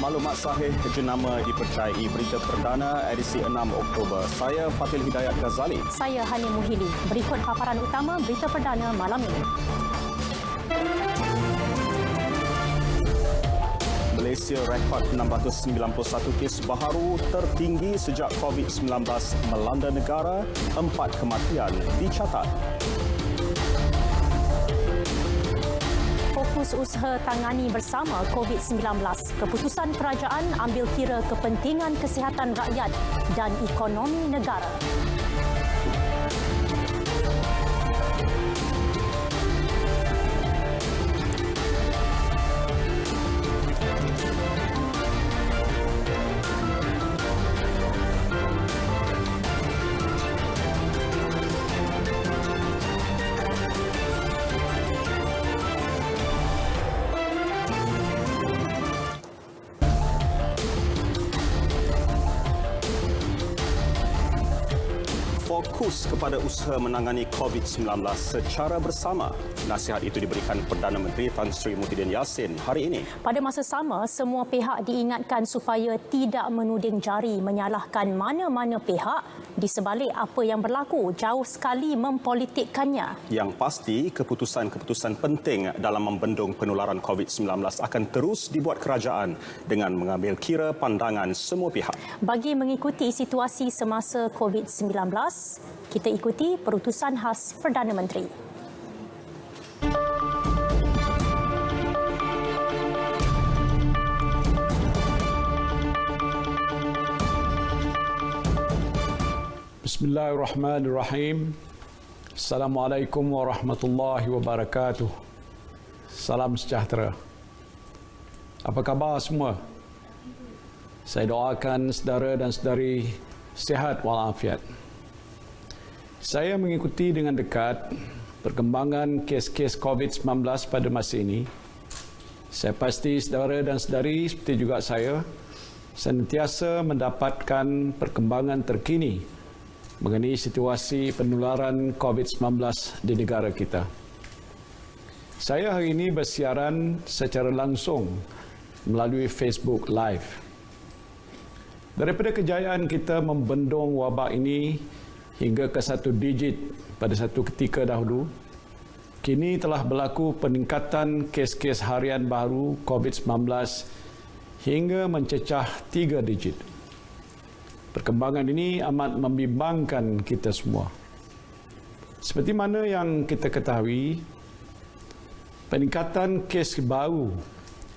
Maklumat sahih jenama dipercayai berita perdana edisi 6 Oktober. Saya Fatil Hidayat Ghazali. Saya Hani Muhili. Berikut paparan utama berita perdana malam ini. Malaysia rekod 691 kes baharu tertinggi sejak COVID-19 melanda negara, 4 kematian dicatat. Fokus usaha tangani bersama COVID-19. Keputusan kerajaan ambil kira kepentingan kesihatan rakyat dan ekonomi negara. Fokus kepada usaha menangani COVID-19 secara bersama. Nasihat itu diberikan Perdana Menteri Tan Sri Muhyiddin Yassin hari ini. Pada masa sama, semua pihak diingatkan supaya tidak menuding jari menyalahkan mana-mana pihak di sebalik apa yang berlaku, jauh sekali mempolitikkannya. Yang pasti, keputusan-keputusan penting dalam membendung penularan COVID-19 akan terus dibuat kerajaan dengan mengambil kira pandangan semua pihak. Bagi mengikuti situasi semasa COVID-19, kita ikuti perutusan khas Perdana Menteri. Bismillahirrahmanirrahim. Assalamualaikum warahmatullahi wabarakatuh. Salam sejahtera. Apa khabar semua? Saya doakan saudara dan saudari sihat walafiat. Saya mengikuti dengan dekat perkembangan kes-kes COVID-19 pada masa ini. Saya pasti saudara dan saudari seperti juga saya sentiasa mendapatkan perkembangan terkini mengenai situasi penularan COVID-19 di negara kita. Saya hari ini bersiaran secara langsung melalui Facebook Live. Daripada kejayaan kita membendung wabak ini hingga ke 1 digit pada satu ketika dahulu, kini telah berlaku peningkatan kes-kes harian baru COVID-19 hingga mencecah 3 digit. Perkembangan ini amat membimbangkan kita semua. Seperti mana yang kita ketahui, peningkatan kes baru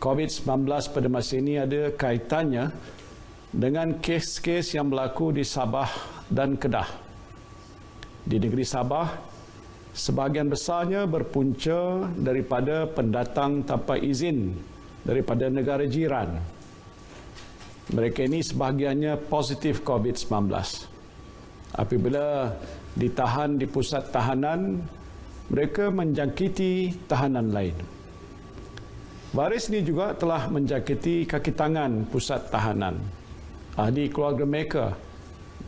COVID-19 pada masa ini ada kaitannya dengan kes-kes yang berlaku di Sabah dan Kedah. Di negeri Sabah, sebahagian besarnya berpunca daripada pendatang tanpa izin daripada negara jiran. Mereka ini sebahagiannya positif COVID-19. Apabila ditahan di pusat tahanan, mereka menjangkiti tahanan lain. Baris ini juga telah menjangkiti kaki tangan pusat tahanan, ahli keluarga mereka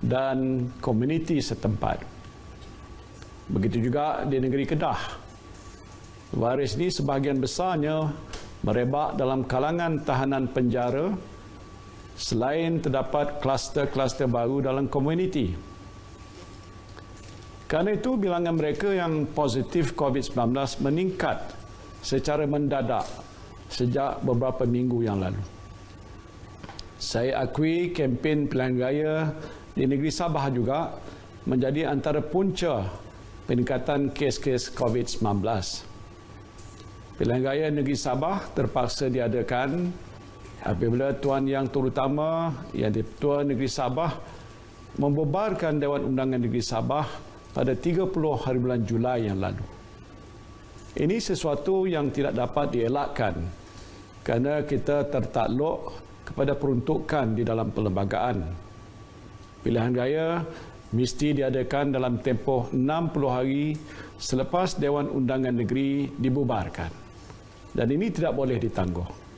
dan komuniti setempat. Begitu juga di negeri Kedah. Virus ini sebahagian besarnya merebak dalam kalangan tahanan penjara selain terdapat kluster-kluster baru dalam komuniti. Kerana itu, bilangan mereka yang positif COVID-19 meningkat secara mendadak sejak beberapa minggu yang lalu. Saya akui kempen pilihan raya di negeri Sabah juga menjadi antara punca peningkatan kes-kes COVID-19. Pilihan raya negeri Sabah terpaksa diadakan apabila Tuan Yang Terutama yang Ketua Negeri Sabah membubarkan Dewan Undangan Negeri Sabah pada 30 hari bulan Julai yang lalu. Ini sesuatu yang tidak dapat dielakkan kerana kita tertakluk kepada peruntukan di dalam perlembagaan. Pilihan raya mesti diadakan dalam tempoh 60 hari selepas Dewan Undangan Negeri dibubarkan. Dan ini tidak boleh ditangguh.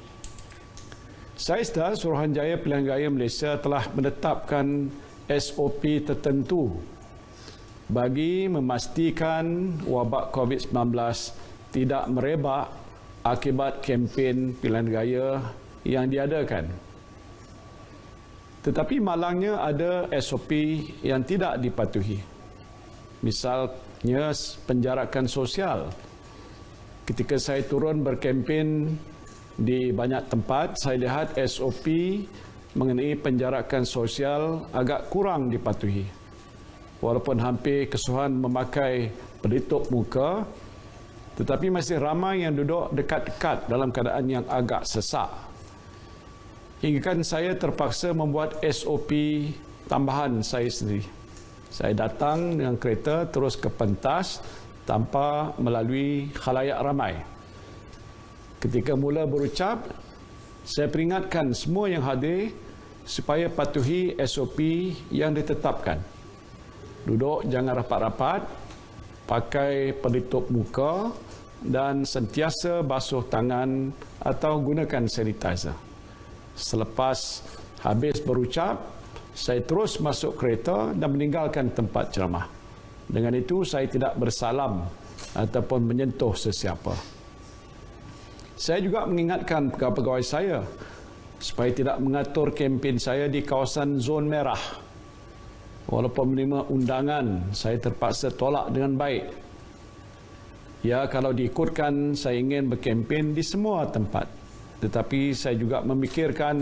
Saya sedar Suruhanjaya Pilihan Raya Malaysia telah menetapkan SOP tertentu bagi memastikan wabak COVID-19 tidak merebak akibat kempen pilihan raya yang diadakan. Tetapi malangnya ada SOP yang tidak dipatuhi. Misalnya penjarakan sosial. Ketika saya turun berkempen di banyak tempat, saya lihat SOP mengenai penjarakan sosial agak kurang dipatuhi. Walaupun hampir keseluruhan memakai pelitup muka, tetapi masih ramai yang duduk dekat-dekat dalam keadaan yang agak sesak. Hingga kan saya terpaksa membuat SOP tambahan saya sendiri. Saya datang dengan kereta terus ke pentas tanpa melalui khalayak ramai. Ketika mula berucap, saya peringatkan semua yang hadir supaya patuhi SOP yang ditetapkan. Duduk jangan rapat-rapat, pakai pelitup muka dan sentiasa basuh tangan atau gunakan sanitizer. Selepas habis berucap, saya terus masuk kereta dan meninggalkan tempat ceramah. Dengan itu, saya tidak bersalam ataupun menyentuh sesiapa. Saya juga mengingatkan pegawai-pegawai saya supaya tidak mengatur kempen saya di kawasan zon merah. Walaupun menerima undangan, saya terpaksa tolak dengan baik. Ya, kalau diikutkan, saya ingin berkempen di semua tempat. Tetapi saya juga memikirkan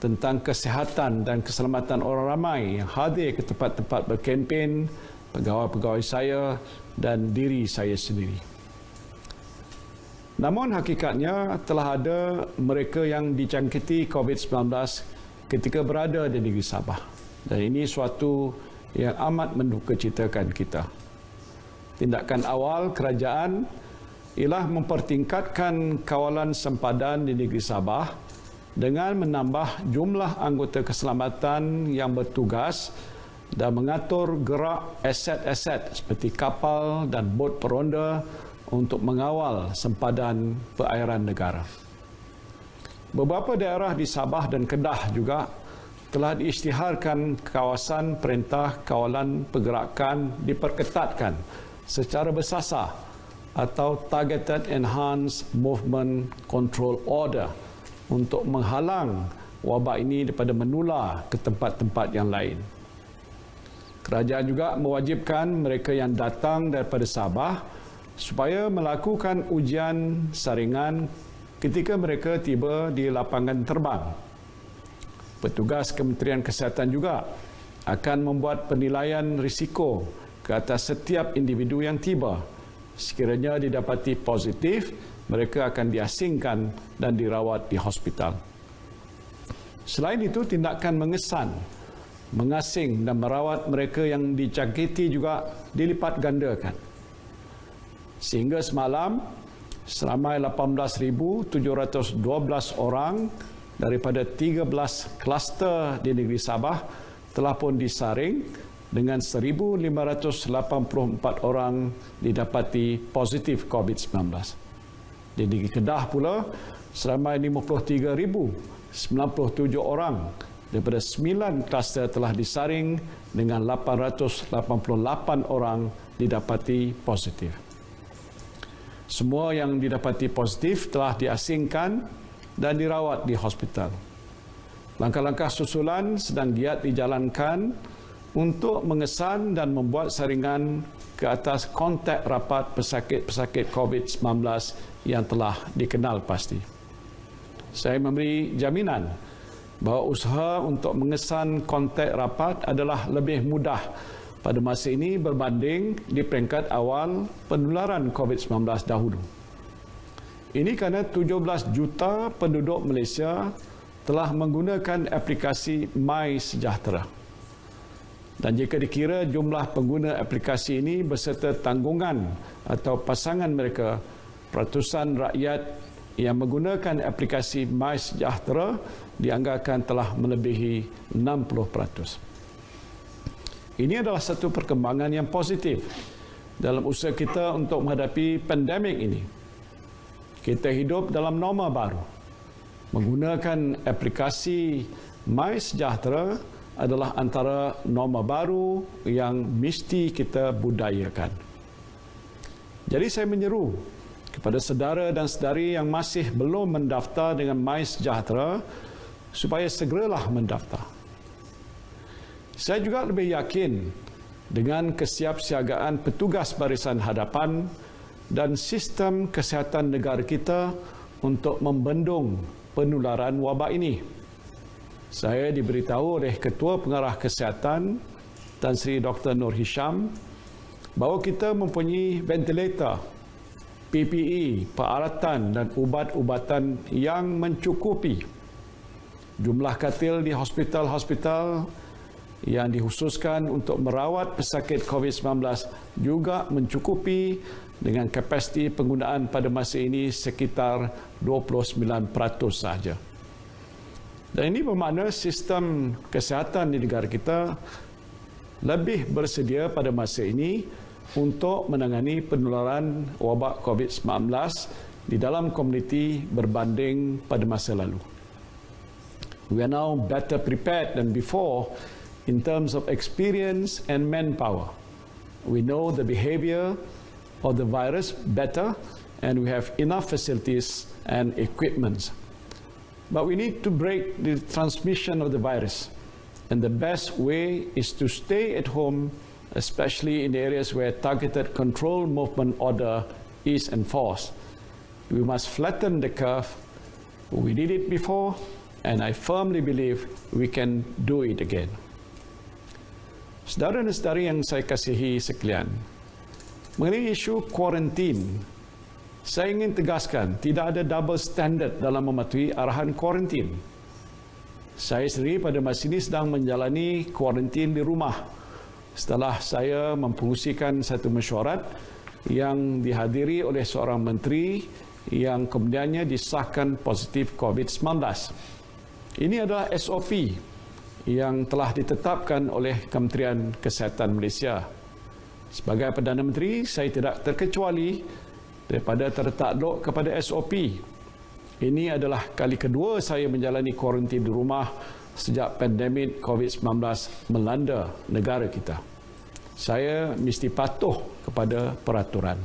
tentang kesihatan dan keselamatan orang ramai yang hadir ke tempat-tempat berkempen, pegawai-pegawai saya dan diri saya sendiri. Namun hakikatnya telah ada mereka yang dijangkiti COVID-19 ketika berada di negeri Sabah. Dan ini suatu yang amat mendukacitakan kita. Tindakan awal kerajaan ialah mempertingkatkan kawalan sempadan di negeri Sabah dengan menambah jumlah anggota keselamatan yang bertugas dan mengatur gerak aset-aset seperti kapal dan bot peronda untuk mengawal sempadan perairan negara. Beberapa daerah di Sabah dan Kedah juga telah diisytiharkan kawasan perintah kawalan pergerakan diperketatkan secara bersasar atau Targeted Enhanced Movement Control Order untuk menghalang wabak ini daripada menular ke tempat-tempat yang lain. Kerajaan juga mewajibkan mereka yang datang daripada Sabah supaya melakukan ujian saringan ketika mereka tiba di lapangan terbang. Petugas Kementerian Kesihatan juga akan membuat penilaian risiko ke atas setiap individu yang tiba. Sekiranya didapati positif, mereka akan diasingkan dan dirawat di hospital. Selain itu, tindakan mengesan, mengasing dan merawat mereka yang dijangkiti juga dilipat gandakan. Sehingga semalam, seramai 18,712 orang daripada 13 kluster di negeri Sabah telah pun disaring dengan 1,584 orang didapati positif COVID-19. Di negeri Kedah pula, seramai 53,097 orang daripada 9 kluster telah disaring dengan 888 orang didapati positif. Semua yang didapati positif telah diasingkan dan dirawat di hospital. Langkah-langkah susulan sedang giat dijalankan untuk mengesan dan membuat saringan ke atas kontak rapat pesakit-pesakit COVID-19 yang telah dikenal pasti. Saya memberi jaminan bahawa usaha untuk mengesan kontak rapat adalah lebih mudah pada masa ini berbanding di peringkat awal penularan COVID-19 dahulu. Ini kerana 17 juta penduduk Malaysia telah menggunakan aplikasi MySejahtera. Dan jika dikira jumlah pengguna aplikasi ini beserta tanggungan atau pasangan mereka, ratusan rakyat yang menggunakan aplikasi MySejahtera dianggarkan telah melebihi 60%. Ini adalah satu perkembangan yang positif dalam usaha kita untuk menghadapi pandemik ini. Kita hidup dalam norma baru. Menggunakan aplikasi MySejahtera adalah antara norma baru yang mesti kita budayakan. Jadi saya menyeru kepada saudara dan saudari yang masih belum mendaftar dengan MySejahtera supaya segeralah mendaftar. Saya juga lebih yakin dengan kesiapsiagaan petugas barisan hadapan dan sistem kesihatan negara kita untuk membendung penularan wabak ini. Saya diberitahu oleh Ketua Pengarah Kesihatan Tan Sri Dr. Nur Hisham bahawa kita mempunyai ventilator, PPE, peralatan dan ubat-ubatan yang mencukupi. Jumlah katil di hospital-hospital yang dikhususkan untuk merawat pesakit COVID-19 juga mencukupi dengan kapasiti penggunaan pada masa ini sekitar 29% sahaja. Dan ini bermakna sistem kesihatan di negara kita lebih bersedia pada masa ini untuk menangani penularan wabak COVID-19 di dalam komuniti berbanding pada masa lalu. We are now better prepared than before in terms of experience and manpower. We know the behavior of the virus better and we have enough facilities and equipment. But we need to break the transmission of the virus. And the best way is to stay at home, especially in areas where targeted control movement order is enforced. We must flatten the curve. We did it before, and I firmly believe we can do it again. Saudara dan saudari yang saya kasihi sekalian, mengenai isu kuarantin, saya ingin tegaskan tidak ada double standard dalam mematuhi arahan kuarantin. Saya sendiri pada masa ini sedang menjalani kuarantin di rumah setelah saya mempengerusikan satu mesyuarat yang dihadiri oleh seorang menteri yang kemudiannya disahkan positif COVID-19. Ini adalah SOP yang telah ditetapkan oleh Kementerian Kesihatan Malaysia. Sebagai Perdana Menteri, saya tidak terkecuali daripada tertakluk kepada SOP. Ini adalah kali kedua saya menjalani kuarantin di rumah sejak pandemik COVID-19 melanda negara kita. Saya mesti patuh kepada peraturan.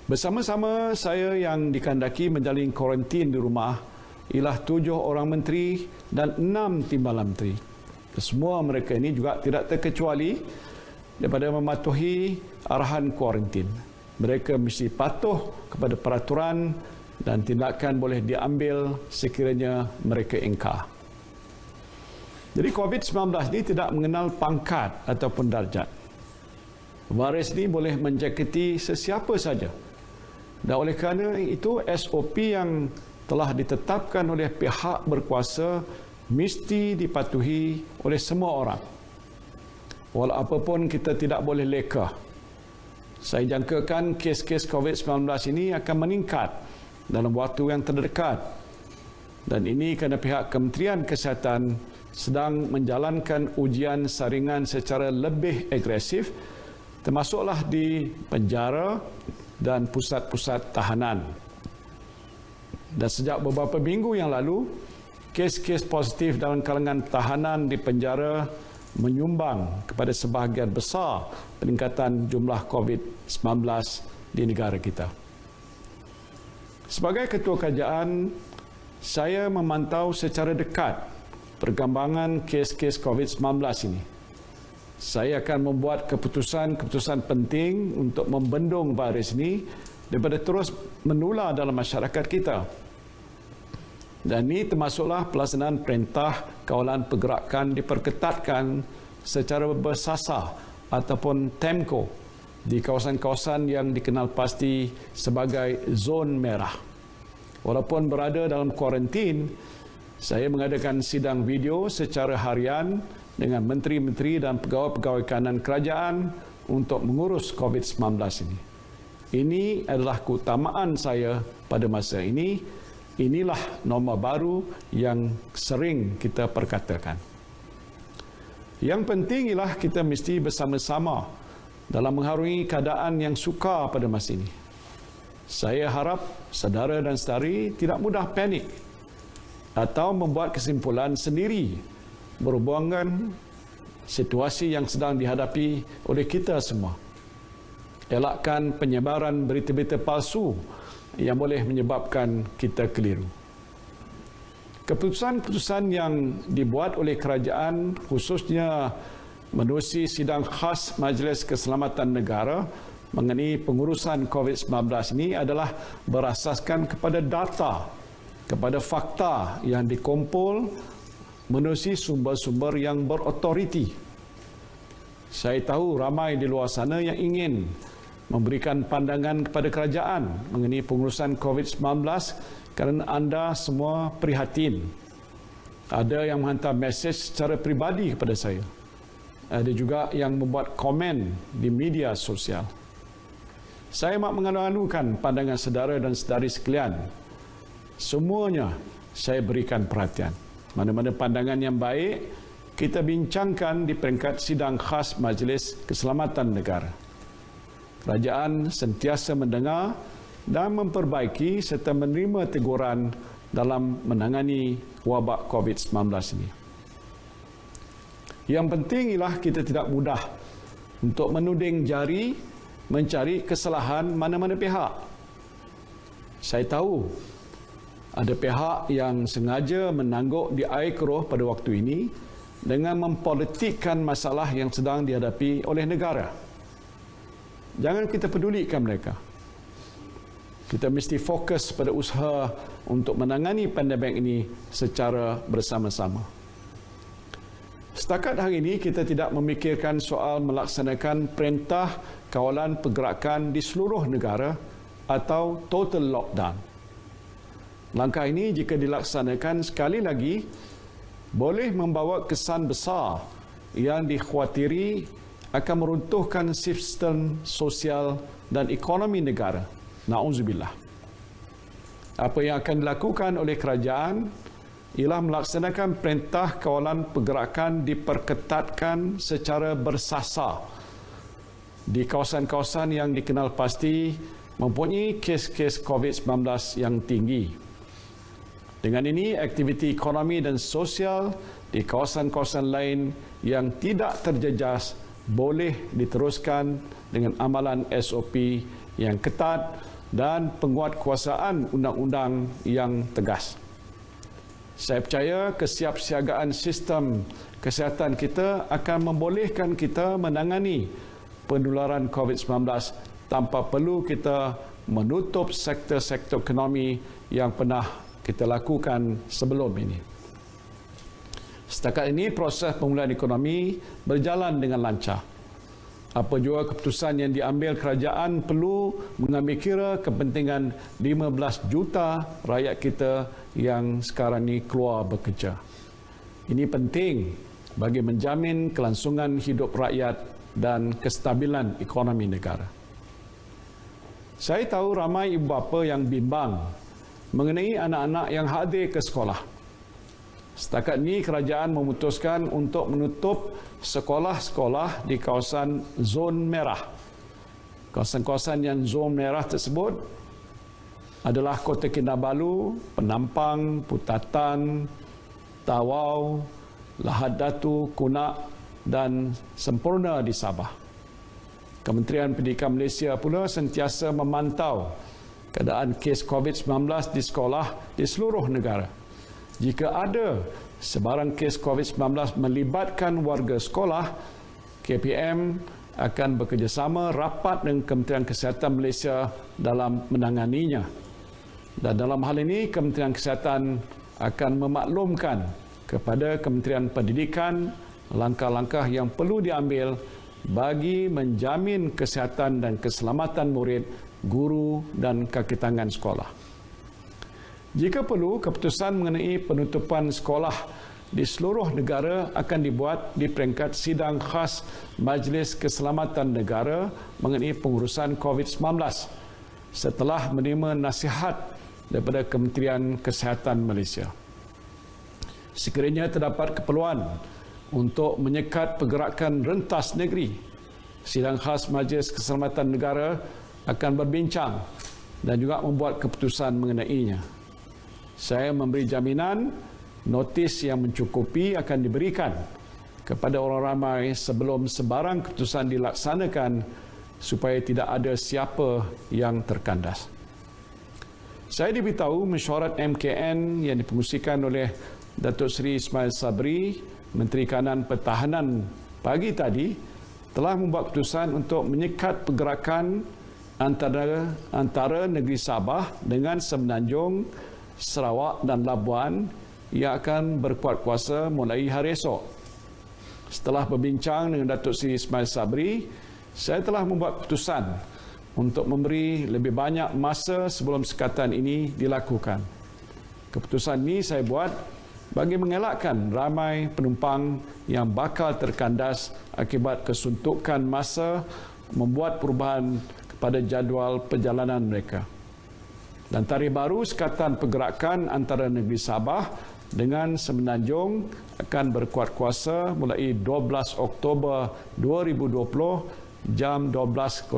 Bersama-sama saya yang dikehendaki menjalani kuarantin di rumah ialah 7 orang menteri dan 6 timbalan menteri. Semua mereka ini juga tidak terkecuali daripada mematuhi arahan kuarantin. Mereka mesti patuh kepada peraturan dan tindakan boleh diambil sekiranya mereka ingkar. Jadi COVID-19 ini tidak mengenal pangkat ataupun darjat. Virus ini boleh menjangkiti sesiapa saja. Dan oleh kerana itu SOP yang telah ditetapkan oleh pihak berkuasa mesti dipatuhi oleh semua orang. Walau apapun kita tidak boleh leka. Saya jangkakan kes-kes COVID-19 ini akan meningkat dalam waktu yang terdekat. Dan ini kerana pihak Kementerian Kesihatan sedang menjalankan ujian saringan secara lebih agresif, termasuklah di penjara dan pusat-pusat tahanan. Dan sejak beberapa minggu yang lalu, kes-kes positif dalam kalangan tahanan di penjara menyumbang kepada sebahagian besar peningkatan jumlah COVID-19 di negara kita. Sebagai Ketua Kerajaan, saya memantau secara dekat perkembangan kes-kes COVID-19 ini. Saya akan membuat keputusan-keputusan penting untuk membendung virus ini daripada terus menular dalam masyarakat kita. Dan ini termasuklah pelaksanaan perintah kawalan pergerakan diperketatkan secara bersasar ataupun TEMCO di kawasan-kawasan yang dikenal pasti sebagai zon merah. Walaupun berada dalam kuarantin, saya mengadakan sidang video secara harian dengan menteri-menteri dan pegawai-pegawai kanan kerajaan untuk mengurus COVID-19 ini. Ini adalah keutamaan saya pada masa ini. Inilah norma baru yang sering kita perkatakan. Yang penting ialah kita mesti bersama-sama dalam mengharungi keadaan yang sukar pada masa ini. Saya harap saudara dan saudari tidak mudah panik atau membuat kesimpulan sendiri berhubungan situasi yang sedang dihadapi oleh kita semua. Elakkan penyebaran berita-berita palsu yang boleh menyebabkan kita keliru. Keputusan-keputusan yang dibuat oleh kerajaan khususnya menerusi sidang khas Majlis Keselamatan Negara mengenai pengurusan COVID-19 ini adalah berasaskan kepada data, kepada fakta yang dikumpul menerusi sumber-sumber yang berotoriti. Saya tahu ramai di luar sana yang ingin memberikan pandangan kepada kerajaan mengenai pengurusan COVID-19 kerana anda semua prihatin. Ada yang menghantar mesej secara peribadi kepada saya. Ada juga yang membuat komen di media sosial. Saya amat mengalu-alukan pandangan saudara dan saudari sekalian. Semuanya saya berikan perhatian. Mana-mana pandangan yang baik, kita bincangkan di peringkat sidang khas Majlis Keselamatan Negara. Kerajaan sentiasa mendengar dan memperbaiki serta menerima teguran dalam menangani wabak COVID-19 ini. Yang penting ialah kita tidak mudah untuk menuding jari mencari kesalahan mana-mana pihak. Saya tahu ada pihak yang sengaja menangguk di air keruh pada waktu ini dengan mempolitikkan masalah yang sedang dihadapi oleh negara. Jangan kita pedulikan mereka. Kita mesti fokus pada usaha untuk menangani pandemik ini secara bersama-sama. Setakat hari ini kita tidak memikirkan soal melaksanakan perintah kawalan pergerakan di seluruh negara atau total lockdown. Langkah ini jika dilaksanakan sekali lagi boleh membawa kesan besar yang dikhawatiri akan meruntuhkan sistem sosial dan ekonomi negara. Na'udzubillah. Apa yang akan dilakukan oleh kerajaan ialah melaksanakan perintah kawalan pergerakan diperketatkan secara bersasar di kawasan-kawasan yang dikenal pasti mempunyai kes-kes COVID-19 yang tinggi. Dengan ini, aktiviti ekonomi dan sosial di kawasan-kawasan lain yang tidak terjejas boleh diteruskan dengan amalan SOP yang ketat dan penguatkuasaan undang-undang yang tegas. Saya percaya kesiapsiagaan sistem kesihatan kita akan membolehkan kita menangani penularan COVID-19 tanpa perlu kita menutup sektor-sektor ekonomi yang pernah kita lakukan sebelum ini. Setakat ini proses pemulihan ekonomi berjalan dengan lancar. Apa jua keputusan yang diambil kerajaan perlu mengambil kira kepentingan 15 juta rakyat kita yang sekarang ini keluar bekerja. Ini penting bagi menjamin kelangsungan hidup rakyat dan kestabilan ekonomi negara. Saya tahu ramai ibu bapa yang bimbang mengenai anak-anak yang hadir ke sekolah. Setakat ini kerajaan memutuskan untuk menutup sekolah-sekolah di kawasan zon merah. Kawasan-kawasan yang zon merah tersebut adalah Kota Kinabalu, Penampang, Putatan, Tawau, Lahad Datu, Kunak dan Sempurna di Sabah. Kementerian Pendidikan Malaysia pula sentiasa memantau keadaan kes COVID-19 di sekolah di seluruh negara. Jika ada sebarang kes COVID-19 melibatkan warga sekolah, KPM akan bekerjasama rapat dengan Kementerian Kesihatan Malaysia dalam menanganinya. Dan dalam hal ini, Kementerian Kesihatan akan memaklumkan kepada Kementerian Pendidikan langkah-langkah yang perlu diambil bagi menjamin kesihatan dan keselamatan murid, guru dan kaki tangan sekolah. Jika perlu, keputusan mengenai penutupan sekolah di seluruh negara akan dibuat di peringkat sidang khas Majlis Keselamatan Negara mengenai pengurusan COVID-19 setelah menerima nasihat daripada Kementerian Kesihatan Malaysia. Sekiranya terdapat keperluan untuk menyekat pergerakan rentas negeri, sidang khas Majlis Keselamatan Negara akan berbincang dan juga membuat keputusan mengenainya. Saya memberi jaminan notis yang mencukupi akan diberikan kepada orang ramai sebelum sebarang keputusan dilaksanakan supaya tidak ada siapa yang terkandas. Saya diberitahu mesyuarat MKN yang dipengusikan oleh Datuk Seri Ismail Sabri, Menteri Kanan Pertahanan pagi tadi, telah membuat keputusan untuk menyekat pergerakan antara negeri Sabah dengan Semenanjung, Sarawak dan Labuan yang akan berkuat kuasa mulai hari esok. Setelah berbincang dengan Datuk Seri Ismail Sabri, saya telah membuat keputusan untuk memberi lebih banyak masa sebelum sekatan ini dilakukan. Keputusan ini saya buat bagi mengelakkan ramai penumpang yang bakal terkandas akibat kesuntukan masa membuat perubahan kepada jadual perjalanan mereka. Dan tarikh baru sekatan pergerakan antara negeri Sabah dengan Semenanjung akan berkuat kuasa mulai 12 Oktober 2020 jam 12.01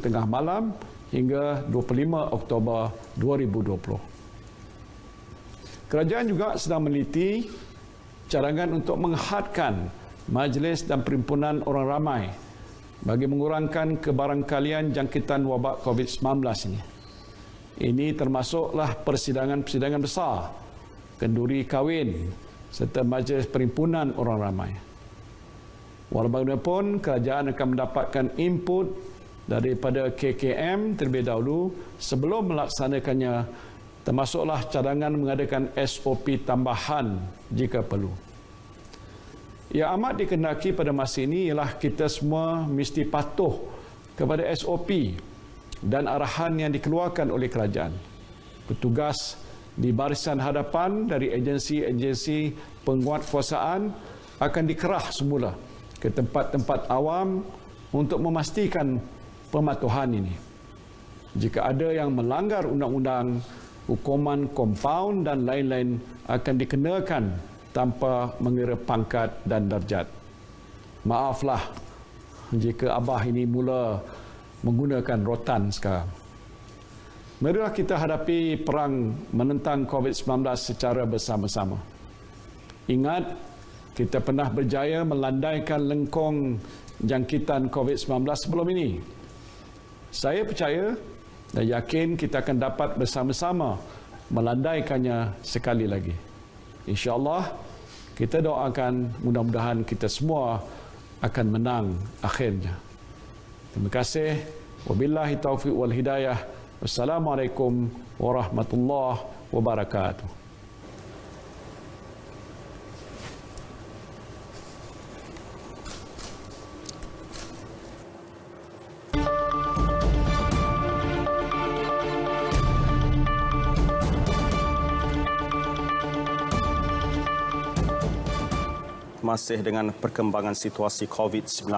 tengah malam hingga 25 Oktober 2020. Kerajaan juga sedang meneliti cadangan untuk menghadkan majlis dan perhimpunan orang ramai bagi mengurangkan kebarangkalian jangkitan wabak COVID-19 ini. Ini termasuklah persidangan-persidangan besar, kenduri kahwin serta majlis perhimpunan orang ramai. Walau bagaimanapun, kerajaan akan mendapatkan input daripada KKM terlebih dahulu sebelum melaksanakannya, termasuklah cadangan mengadakan SOP tambahan jika perlu. Yang amat dikehendaki pada masa ini ialah kita semua mesti patuh kepada SOP dan arahan yang dikeluarkan oleh kerajaan. Petugas di barisan hadapan dari agensi-agensi penguatkuasaan akan dikerah semula ke tempat-tempat awam untuk memastikan pematuhan ini. Jika ada yang melanggar undang-undang, hukuman kompaun dan lain-lain akan dikenakan tanpa mengira pangkat dan darjat. Maaflah jika Abah ini mula menggunakan rotan sekarang. Marilah kita hadapi perang menentang COVID-19 secara bersama-sama. Ingat, kita pernah berjaya melandaikan lengkung jangkitan COVID-19 sebelum ini. Saya percaya dan yakin kita akan dapat bersama-sama melandaikannya sekali lagi. InsyaAllah, kita doakan mudah-mudahan kita semua akan menang akhirnya. Terima kasih. Wabillahi taufiq wal hidayah. Wassalamualaikum warahmatullahi wabarakatuh. Masih dengan perkembangan situasi COVID-19,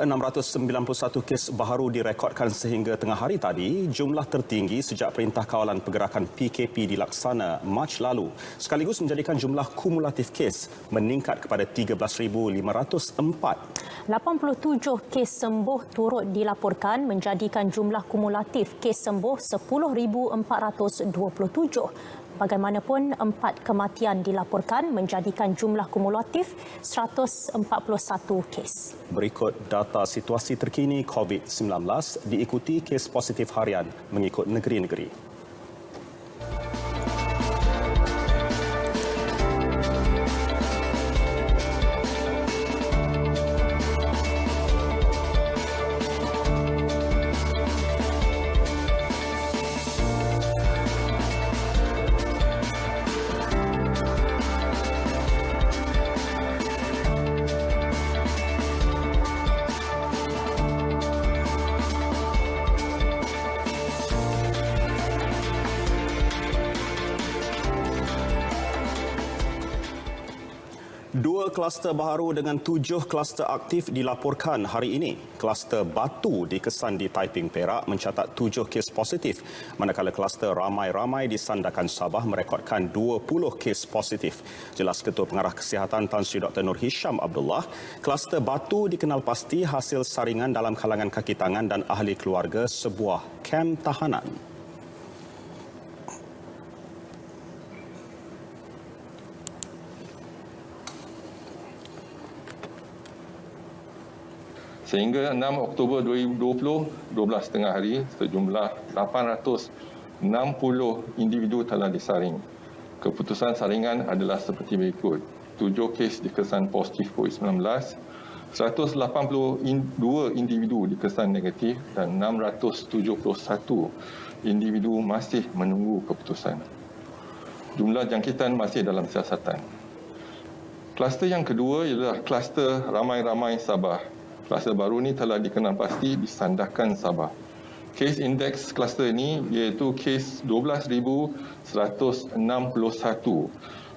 691 kes baharu direkodkan sehingga tengah hari tadi, jumlah tertinggi sejak Perintah Kawalan Pergerakan PKP dilaksana Mac lalu, sekaligus menjadikan jumlah kumulatif kes meningkat kepada 13,504. 87 kes sembuh turut dilaporkan menjadikan jumlah kumulatif kes sembuh 10,427. Bagaimanapun, 4 kematian dilaporkan menjadikan jumlah kumulatif 141 kes. Berikut data situasi terkini COVID-19 diikuti kes positif harian mengikut negeri-negeri. Dua kluster baharu dengan 7 kluster aktif dilaporkan hari ini. Kluster Batu dikesan di Taiping, Perak mencatat 7 kes positif, manakala kluster Ramai-Ramai di Sandakan, Sabah merekodkan 20 kes positif. Jelas Ketua Pengarah Kesihatan Tan Sri Dr. Nur Hisham Abdullah, kluster Batu dikenal pasti hasil saringan dalam kalangan kaki tangan dan ahli keluarga sebuah kem tahanan. Sehingga 6 Oktober 2020, 12 tengah hari, sejumlah 826 60 individu telah disaring. Keputusan saringan adalah seperti berikut. 7 kes dikesan positif COVID-19, 182 individu dikesan negatif dan 671 individu masih menunggu keputusan. Jumlah jangkitan masih dalam siasatan. Kluster yang kedua ialah kluster ramai-ramai Sabah. Kluster baru ini telah dikenal pasti di Sandakan Sabah. Kes indeks kluster ini iaitu kes 12,161,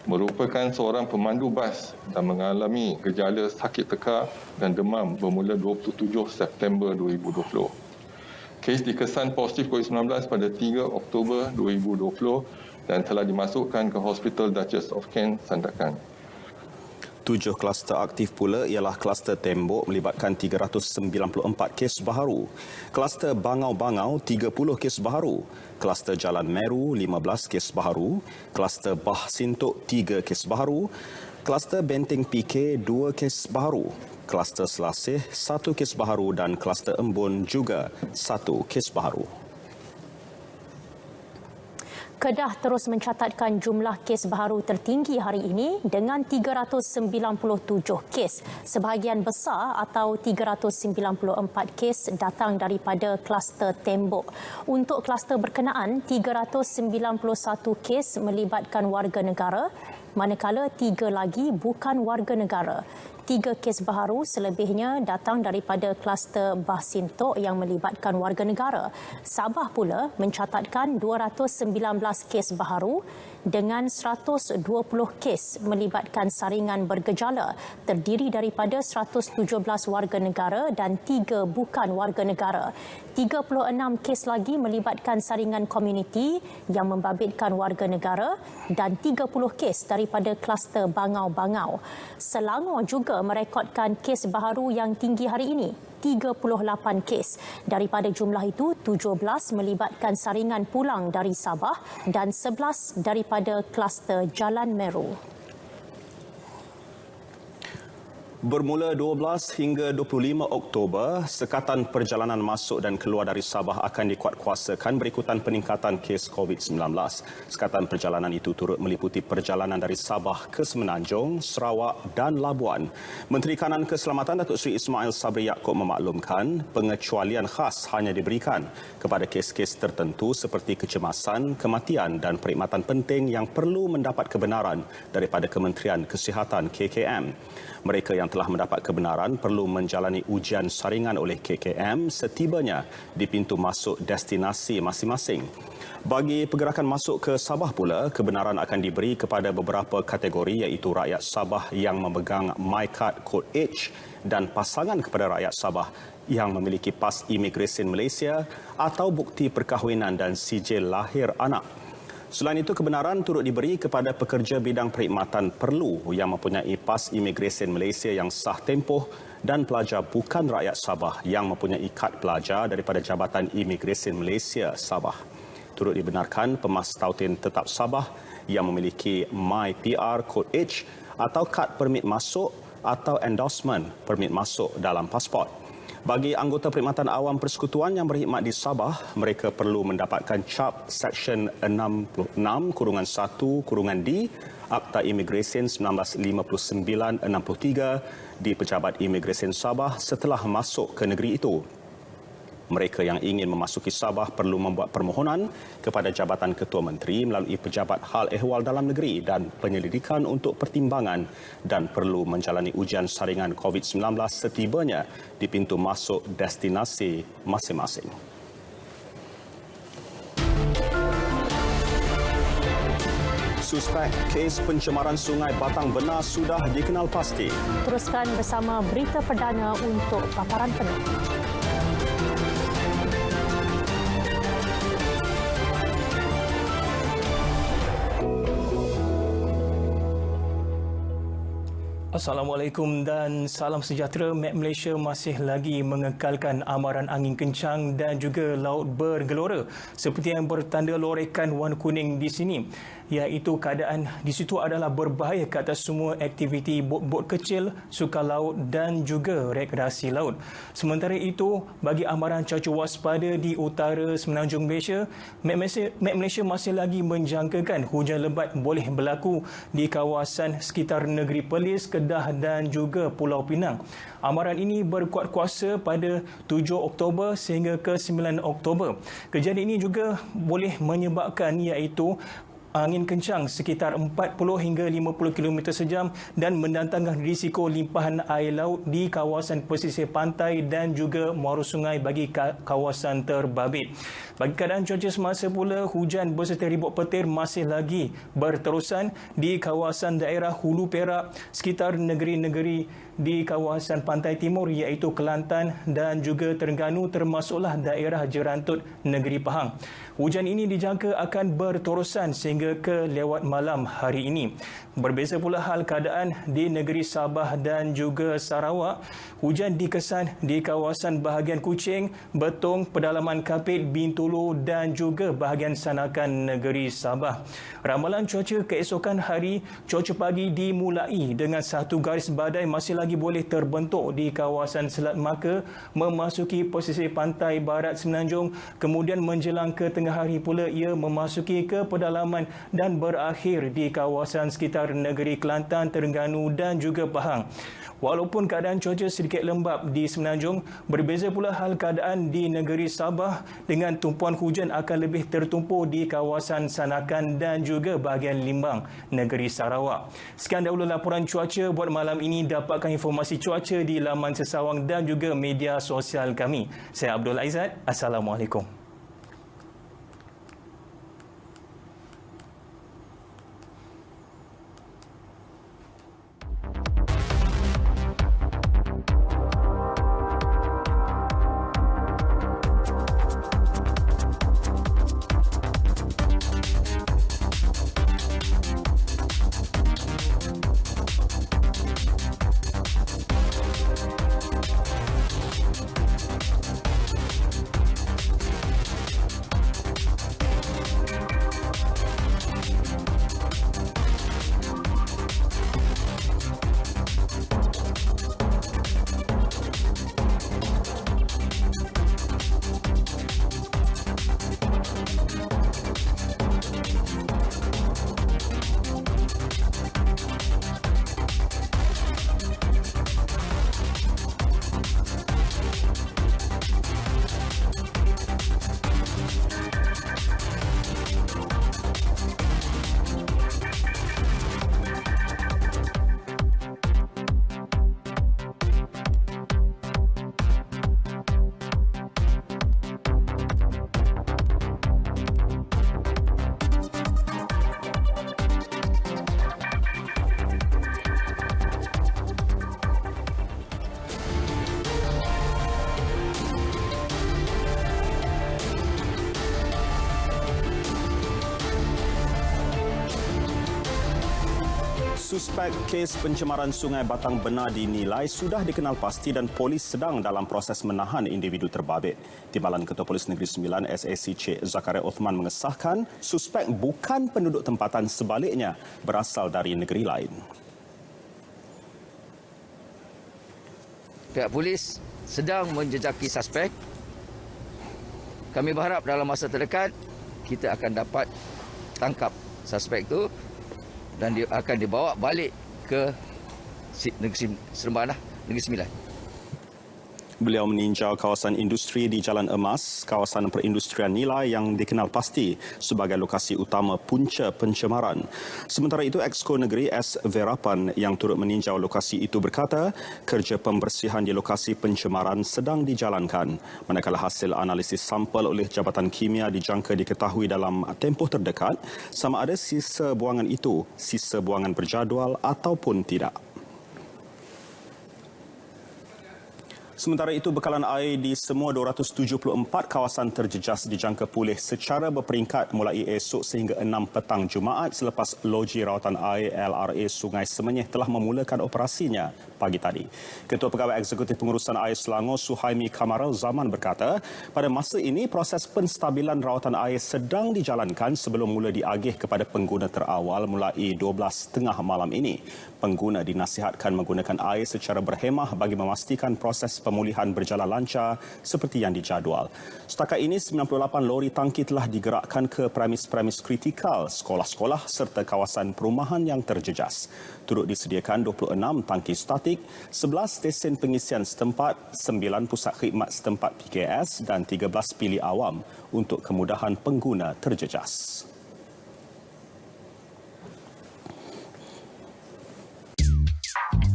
merupakan seorang pemandu bas dan mengalami gejala sakit tekak dan demam bermula 27 September 2020. Kes dikesan positif COVID-19 pada 3 Oktober 2020 dan telah dimasukkan ke Hospital Duchess of Kent, Sandakan. 7 kluster aktif pula ialah kluster Tembok melibatkan 394 kes baharu, kluster Bangau-Bangau 30 kes baharu, kluster Jalan Meru 15 kes baharu, kluster Bah Sintok 3 kes baharu, kluster Benteng PK 2 kes baharu, kluster Selasih 1 kes baharu dan kluster Embun juga 1 kes baharu. Kedah terus mencatatkan jumlah kes baharu tertinggi hari ini dengan 397 kes. Sebahagian besar atau 394 kes datang daripada kluster Tembok. Untuk kluster berkenaan, 391 kes melibatkan warga negara, manakala 3 lagi bukan warga negara. 3 kes baharu selebihnya datang daripada kluster Bah Sintok yang melibatkan warga negara. Sabah pula mencatatkan 219 kes baharu dengan 120 kes melibatkan saringan bergejala, terdiri daripada 117 warga negara dan 3 bukan warga negara. 36 kes lagi melibatkan saringan komuniti yang membabitkan warga negara dan 30 kes daripada kluster Bangau-Bangau. Selangor juga merekodkan kes baharu yang tinggi hari ini, 38 kes. Daripada jumlah itu, 17 melibatkan saringan pulang dari Sabah dan 11 daripada kluster Jalan Meru. Bermula 12 hingga 25 Oktober, sekatan perjalanan masuk dan keluar dari Sabah akan dikuatkuasakan berikutan peningkatan kes COVID-19. Sekatan perjalanan itu turut meliputi perjalanan dari Sabah ke Semenanjung, Sarawak dan Labuan. Menteri Kanan Keselamatan Datuk Seri Ismail Sabri Yaakob memaklumkan pengecualian khas hanya diberikan kepada kes-kes tertentu seperti kecemasan, kematian dan perkhidmatan penting yang perlu mendapat kebenaran daripada Kementerian Kesihatan KKM. Mereka yang telah mendapat kebenaran perlu menjalani ujian saringan oleh KKM setibanya di pintu masuk destinasi masing-masing. Bagi pergerakan masuk ke Sabah pula, kebenaran akan diberi kepada beberapa kategori iaitu rakyat Sabah yang memegang MyCard Kod H dan pasangan kepada rakyat Sabah yang memiliki pas imigresen Malaysia atau bukti perkahwinan dan sijil lahir anak. Selain itu, kebenaran turut diberi kepada pekerja bidang perkhidmatan perlu yang mempunyai pas imigresen Malaysia yang sah tempoh dan pelajar bukan rakyat Sabah yang mempunyai kad pelajar daripada Jabatan Imigresen Malaysia Sabah. Turut dibenarkan pemas tautin tetap Sabah yang memiliki MyPR Kod H atau kad permit masuk atau endorsement permit masuk dalam pasport. Bagi anggota perkhidmatan awam persekutuan yang berkhidmat di Sabah, mereka perlu mendapatkan cap Seksyen 66-1-D Akta Imigresen 1959-63 di Pejabat Imigresen Sabah setelah masuk ke negeri itu. Mereka yang ingin memasuki Sabah perlu membuat permohonan kepada Jabatan Ketua Menteri melalui Pejabat Hal Ehwal Dalam Negeri dan penyelidikan untuk pertimbangan dan perlu menjalani ujian saringan COVID-19 setibanya di pintu masuk destinasi masing-masing. Suspek kes pencemaran Sungai Batang Benar sudah dikenal pasti. Teruskan bersama berita perdana untuk paparan penuh. Assalamualaikum dan salam sejahtera. Met Malaysia masih lagi mengekalkan amaran angin kencang dan juga laut bergelora seperti yang bertanda lorekan warna kuning di sini, iaitu keadaan di situ adalah berbahaya ke atas semua aktiviti bot-bot kecil, sukan laut dan juga rekreasi laut. Sementara itu, bagi amaran cuaca waspada di utara Semenanjung Malaysia, Met Malaysia masih lagi menjangkakan hujan lebat boleh berlaku di kawasan sekitar negeri Perlis, Kedah dan juga Pulau Pinang. Amaran ini berkuat kuasa pada 7 Oktober sehingga ke 9 Oktober. Kejadian ini juga boleh menyebabkan iaitu angin kencang sekitar 40 hingga 50 km sejam dan mendatangkan risiko limpahan air laut di kawasan pesisir pantai dan juga muara sungai bagi kawasan terbabit. Bagi keadaan cuaca semasa pula, hujan berserta ribut petir masih lagi berterusan di kawasan daerah Hulu Perak, sekitar negeri-negeri di kawasan pantai timur iaitu Kelantan dan juga Terengganu, termasuklah daerah Jerantut negeri Pahang. Hujan ini dijangka akan berterusan sehingga ke lewat malam hari ini. Berbeza pula hal keadaan di negeri Sabah dan juga Sarawak. Hujan dikesan di kawasan bahagian Kuching, Betong, pedalaman Kapit, Bintulu dan juga bahagian Sanakan negeri Sabah. Ramalan cuaca keesokan hari, cuaca pagi dimulai dengan satu garis badai masih lagi boleh terbentuk di kawasan Selat Melaka memasuki pesisir pantai barat Semenanjung, kemudian menjelang ke tengah hari pula ia memasuki ke pedalaman dan berakhir di kawasan sekitar negeri Kelantan, Terengganu dan juga Pahang. Walaupun keadaan cuaca sedikit lembap di Semenanjung, berbeza pula hal keadaan di negeri Sabah dengan tumpuan hujan akan lebih tertumpul di kawasan Sanakan dan juga bahagian Limbang, negeri Sarawak. Sekian dahulu laporan cuaca buat malam ini. Dapatkan informasi cuaca di laman sesawang dan juga media sosial kami. Saya Abdul Aizat. Assalamualaikum. Suspek kes pencemaran Sungai Batang Benar dinilai sudah dikenal pasti dan polis sedang dalam proses menahan individu terbabit. Timbalan Ketua Polis Negeri Sembilan SAC Cik Zakaria Othman mengesahkan suspek bukan penduduk tempatan, sebaliknya berasal dari negeri lain. Pihak polis sedang menjejaki suspek. Kami berharap dalam masa terdekat kita akan dapat tangkap suspek itu dan dia akan dibawa balik ke negeri Seremban, Negeri Sembilan. Beliau meninjau kawasan industri di Jalan Emas, kawasan perindustrian nilai yang dikenal pasti sebagai lokasi utama punca pencemaran. Sementara itu, Exco Negeri S. Verapan yang turut meninjau lokasi itu berkata, kerja pembersihan di lokasi pencemaran sedang dijalankan. Manakala hasil analisis sampel oleh Jabatan Kimia dijangka diketahui dalam tempoh terdekat, sama ada sisa buangan itu sisa buangan berjadual ataupun tidak. Sementara itu, bekalan air di semua 274 kawasan terjejas dijangka pulih secara berperingkat mulai esok sehingga 6 petang Jumaat selepas loji rawatan air LRA Sungai Semenyih telah memulakan operasinya pagi tadi. Ketua Pegawai Eksekutif Pengurusan Air Selangor Suhaimi Kamarul Zaman berkata, pada masa ini proses penstabilan rawatan air sedang dijalankan sebelum mula diagih kepada pengguna terawal mulai 12.30 malam ini. Pengguna dinasihatkan menggunakan air secara berhemah bagi memastikan proses pemulihan berjalan lancar seperti yang dijadual. Setakat ini, 98 lori tangki telah digerakkan ke premis-premis kritikal, sekolah-sekolah serta kawasan perumahan yang terjejas. Turut disediakan 26 tangki statik, 11 stesen pengisian setempat, 9 pusat khidmat setempat PKS dan 13 bilik awam untuk kemudahan pengguna terjejas.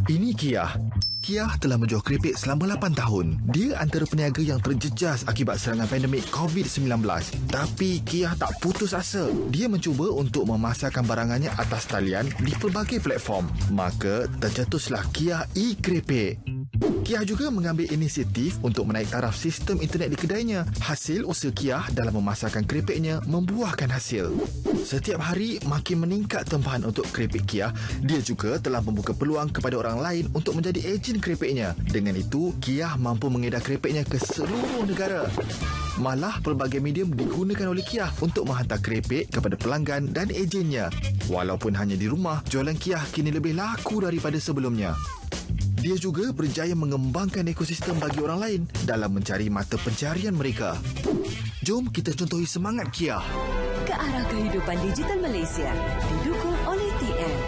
Ini Kia. Kia telah menjual keripik selama 8 tahun. Dia antara peniaga yang terjejas akibat serangan pandemik COVID-19. Tapi Kia tak putus asa. Dia mencuba untuk memasarkan barangannya atas talian di pelbagai platform. Maka tercetuslah Kia e-Keripik. Kia juga mengambil inisiatif untuk menaik taraf sistem internet di kedainya. Hasil usaha Kia dalam memasarkan keripiknya membuahkan hasil. Setiap hari makin meningkat tempahan untuk keripik Kia. Dia juga telah membuka peluang kepada orang lain untuk menjadi ejen keripiknya. Dengan itu, Kia mampu mengedar keripiknya ke seluruh negara. Malah, pelbagai medium digunakan oleh Kia untuk menghantar keripik kepada pelanggan dan ejennya. Walaupun hanya di rumah, jualan Kia kini lebih laku daripada sebelumnya. Dia juga berjaya mengembangkan ekosistem bagi orang lain dalam mencari mata pencarian mereka. Jom kita contohi semangat Kia. Ke arah kehidupan digital Malaysia, didukung oleh TM.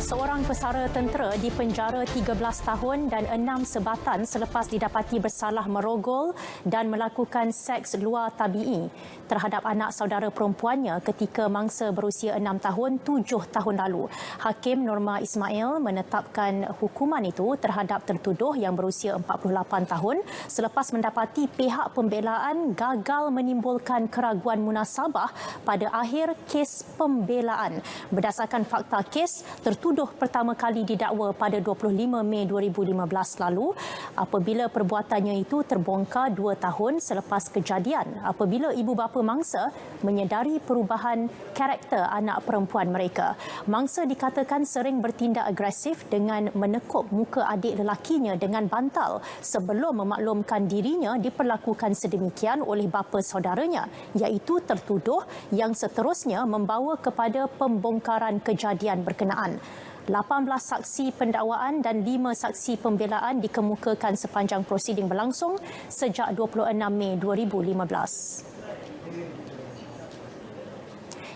Seorang pesara tentera dipenjara 13 tahun dan 6 sebatan selepas didapati bersalah merogol dan melakukan seks luar tabii terhadap anak saudara perempuannya ketika mangsa berusia 6 tahun 7 tahun lalu. Hakim Norma Ismail menetapkan hukuman itu terhadap tertuduh yang berusia 48 tahun selepas mendapati pihak pembelaan gagal menimbulkan keraguan munasabah pada akhir kes pembelaan. Berdasarkan fakta kes, tertuduh pertama kali didakwa pada 25 Mei 2015 lalu apabila perbuatannya itu terbongkar 2 tahun selepas kejadian apabila ibu bapa mangsa menyedari perubahan karakter anak perempuan mereka. Mangsa dikatakan sering bertindak agresif dengan menekuk muka adik lelakinya dengan bantal sebelum memaklumkan dirinya diperlakukan sedemikian oleh bapa saudaranya, iaitu tertuduh yang seterusnya membawa kepada pembongkaran kejadian berkenaan. 18 saksi pendakwaan dan 5 saksi pembelaan dikemukakan sepanjang prosiding berlangsung sejak 26 Mei 2015.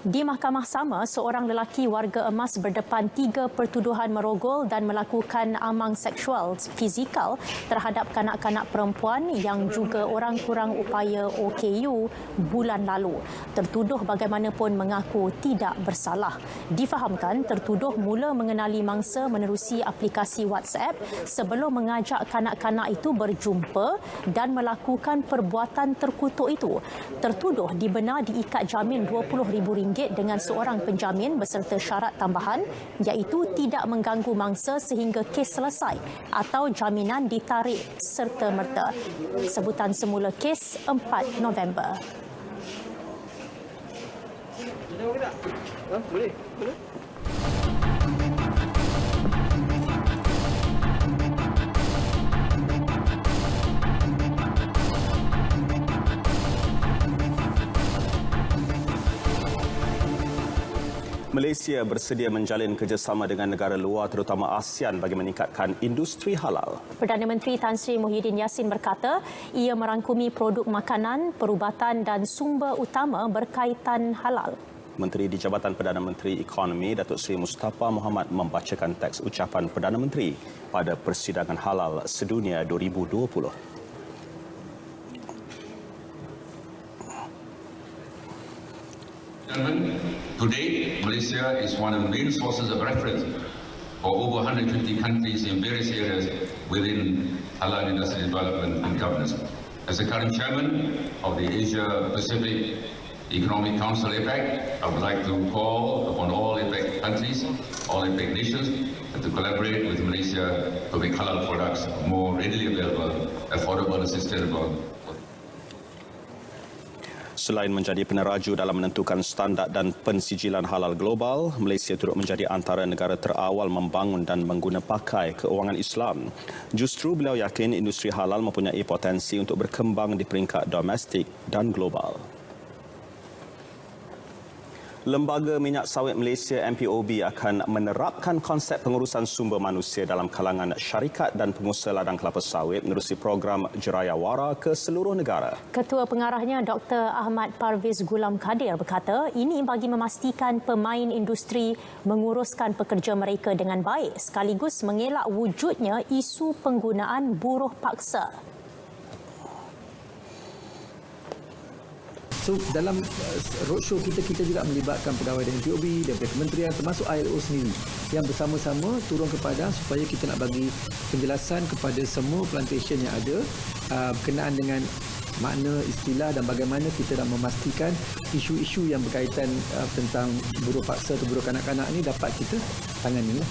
Di mahkamah sama, seorang lelaki warga Emas berdepan 3 pertuduhan merogol dan melakukan amang seksual fizikal terhadap kanak-kanak perempuan yang juga orang kurang upaya OKU bulan lalu. Tertuduh bagaimanapun mengaku tidak bersalah. Difahamkan tertuduh mula mengenali mangsa menerusi aplikasi WhatsApp sebelum mengajak kanak-kanak itu berjumpa dan melakukan perbuatan terkutuk itu. Tertuduh dibenar diikat jamin RM20,000 dengan seorang penjamin beserta syarat tambahan iaitu tidak mengganggu mangsa sehingga kes selesai atau jaminan ditarik serta-merta. Sebutan semula kes 4 November. Boleh. Malaysia bersedia menjalin kerjasama dengan negara luar terutama ASEAN bagi meningkatkan industri halal. Perdana Menteri Tan Sri Muhyiddin Yassin berkata ia merangkumi produk makanan, perubatan dan sumber utama berkaitan halal. Menteri di Jabatan Perdana Menteri Ekonomi Datuk Seri Mustafa Mohamed membacakan teks ucapan Perdana Menteri pada Persidangan Halal Sedunia 2020. Today, Malaysia is one of the main sources of reference for over 150 countries in various areas within halal industry development and governance. As the current chairman of the Asia Pacific Economic Council APEC, I would like to call upon all APEC countries, all APEC nations to collaborate with Malaysia to make halal products more readily available, affordable and sustainable. Selain menjadi peneraju dalam menentukan standard dan pensijilan halal global, Malaysia turut menjadi antara negara terawal membangun dan mengguna pakai keuangan Islam. Justru beliau yakin industri halal mempunyai potensi untuk berkembang di peringkat domestik dan global. Lembaga Minyak Sawit Malaysia MPOB akan menerapkan konsep pengurusan sumber manusia dalam kalangan syarikat dan pengusaha ladang kelapa sawit menerusi program Jerayawara ke seluruh negara. Ketua Pengarahnya Dr. Ahmad Parviz Gulam Kadir berkata ini bagi memastikan pemain industri menguruskan pekerja mereka dengan baik sekaligus mengelak wujudnya isu penggunaan buruh paksa. So dalam roadshow kita juga melibatkan pegawai dari MPOB, daripada kementerian termasuk ILO sendiri yang bersama-sama turun kepada supaya kita nak bagi penjelasan kepada semua plantation yang ada berkenaan dengan makna istilah dan bagaimana kita nak memastikan isu-isu yang berkaitan tentang buruh paksa atau buruh kanak-kanak ini dapat kita tangani.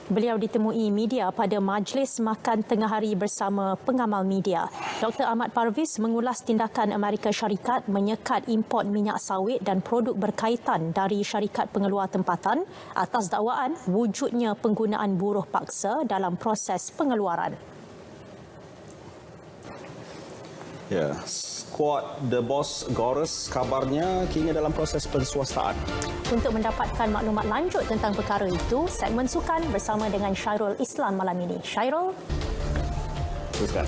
Beliau ditemui media pada majlis makan tengah hari bersama pengamal media. Dr. Ahmad Parviz mengulas tindakan Amerika Syarikat menyekat import minyak sawit dan produk berkaitan dari syarikat pengeluar tempatan atas dakwaan wujudnya penggunaan buruh paksa dalam proses pengeluaran. Ya, skuad The Boss Gorus kabarnya kini dalam proses pensuastaan. Untuk mendapatkan maklumat lanjut tentang perkara itu, segmen sukan bersama dengan Syairul Islam malam ini. Syairul. Teruskan.